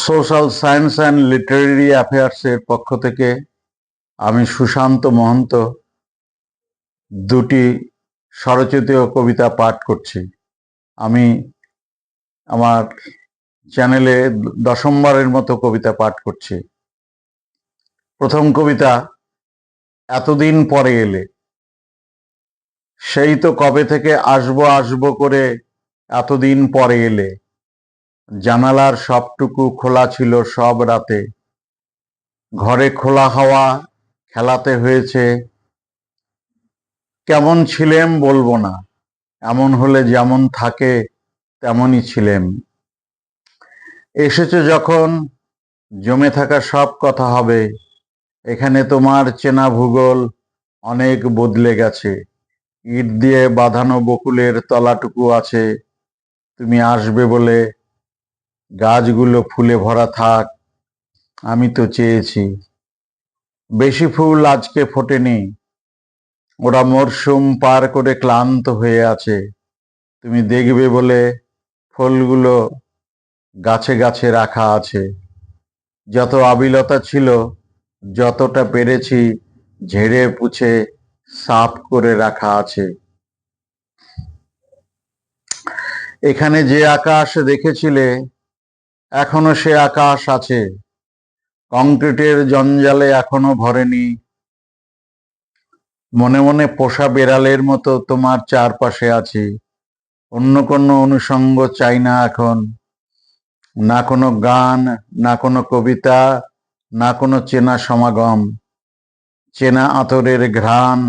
Social science and literary অ্যাফেয়ার্সের পক্ষ থেকে আমি সুশান্ত মহন্ত দুটি স্বরচিত কবিতা পাঠ করছি। আমি আমার চ্যানেলে দশমবারের মতো কবিতা পাঠ করছি। প্রথম কবিতা, এতদিন পরে এলে। সেই তো কবে থেকে আসবো আসবো করে এতদিন পরে এলে। জানালার সবটুকু খোলা ছিল সব রাতে। ঘরে খোলা হাওয়া খেলাতে হয়েছে। কেমন ছিলেম বলবো না, এমন হলে যেমন থাকে তেমনই ছিলেম। এসেছে যখন জমে থাকা সব কথা হবে। এখানে তোমার চেনা ভূগোল অনেক বদলে গেছে। ইট দিয়ে বাঁধানো বকুলের তলাটুকু আছে। তুমি আসবে বলে গাছগুলো ফুলে ভরা থাক, আমি তো চেয়েছি। বেশি ফুল আজকে ফোটেনি, ওরা মরশুম পার করে ক্লান্ত হয়ে আছে। তুমি দেখবে বলে ফুলগুলো গাছে গাছে রাখা আছে। যত আবিলতা ছিল, যতটা পেরেছি ঝেড়ে পুছে সাফ করে রাখা আছে। এখানে যে আকাশ দেখেছিলে, এখনো সে আকাশ আছে। কংক্রিটের জঞ্জালে এখনো ভরেনি। মনে মনে পোষা বেড়ালের মতো তোমার চারপাশে আছি। অন্য কোনো অনুষঙ্গ চাই না এখন। না কোনো গান, না কোনো কবিতা, না কোনো চেনা সমাগম। চেনা আতরের ঘ্রাণ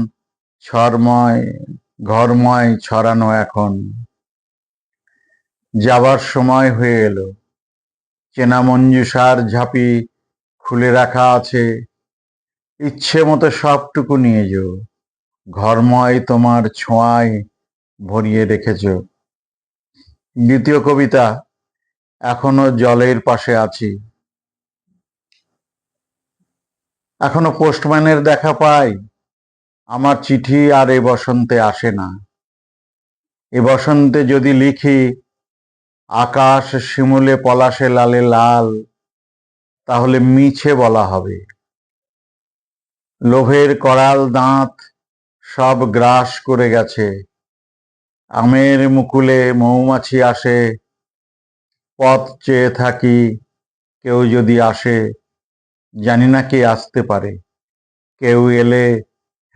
ঘরময় ছড়ানো এখন। যাবার সময় হয়ে এলো। চেনা মঞ্জুষার ঝাঁপি খুলে রাখা আছে। ইচ্ছে মতো সবটুকু নিয়ে যেও। ঘরময় তোমার ছোঁয়ায় ভরিয়ে রেখেছ। দ্বিতীয় কবিতা, এখনো জলের পাশে আছি। এখনো পোস্টম্যানের দেখা পাই। আমার চিঠি আর এ বসন্তে আসে না। এ বসন্তে যদি লিখি, আকাশ শিমুলে পলাশে লালে লাল, তাহলে মিছে বলা হবে। লোভের করাল দাঁত সব গ্রাস করে গেছে। আমের মুকুলে মৌমাছি আসে। পথ চেয়ে থাকি, কেউ যদি আসে। জানি না কে আসতে পারে। কেউ এলে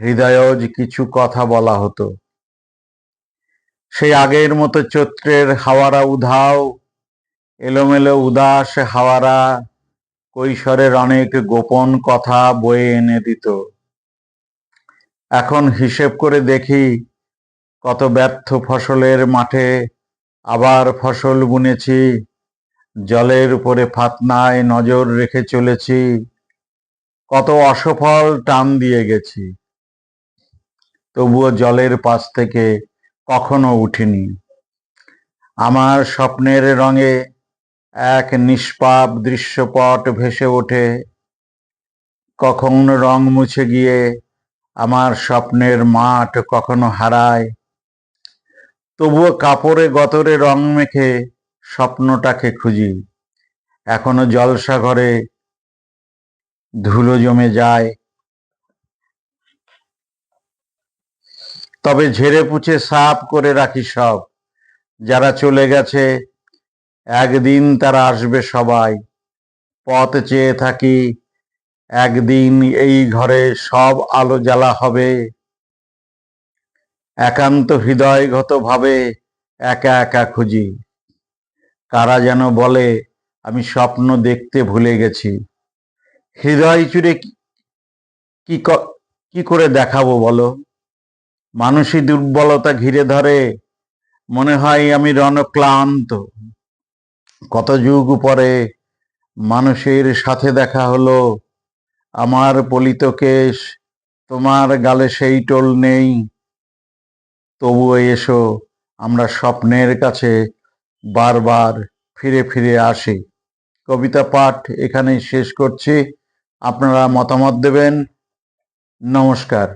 হৃদয়জ কিছু কথা বলা হতো। সেই আগের মতো চৈত্রের হাওয়ারা উধাও, এলোমেলো উদাস হাওয়ারা কৈশোরের অনেক গোপন কথা বয়ে এনে দিত। এখন হিসেব করে দেখি, কত ব্যর্থ ফসলের মাঠে আবার ফসল বুনেছি। জলের উপরে ফাতনায় নজর রেখে চলেছি। কত অসফল টান দিয়ে গেছি, তবুও জলের পাশ থেকে কখনো উঠিনি। আমার স্বপ্নের রঙে এক নিষ্পাপ দৃশ্যপট ভেসে ওঠে। কখনো রং মুছে গিয়ে আমার স্বপ্নের মাঠ কখনো হারায়। তবুও কাপড়ে গতরে রং মেখে স্বপ্নটাকে খুঁজি। এখনো জলসাঘরে ধুলো জমে যায়। তবে ঝেড়ে পুছে সাফ করে রাখি সব। যারা চলে গেছে, একদিন তারা আসবে সবাই। পথ চেয়ে থাকি, একদিন এই ঘরে সব আলো জ্বালা হবে। একান্ত হৃদয়গত ভাবে একা একা খুঁজি। কারা যেন বলে আমি স্বপ্ন দেখতে ভুলে গেছি। হৃদয় জুড়ে কি করে দেখাবো বলো? মানসিক দুর্বলতা ঘিরে ধরে। মনে হয় আমি রণক্লান্ত। কত যুগ পরে মানুষের সাথে দেখা হলো। আমার পলিত কেশ, তোমার গালে সেই টোল নেই। তবুও এসো, আমরা স্বপ্নের কাছে বারবার ফিরে ফিরে আসি। কবিতা পাঠ এখানেই শেষ করছি। আপনারা মতামত দেবেন। নমস্কার।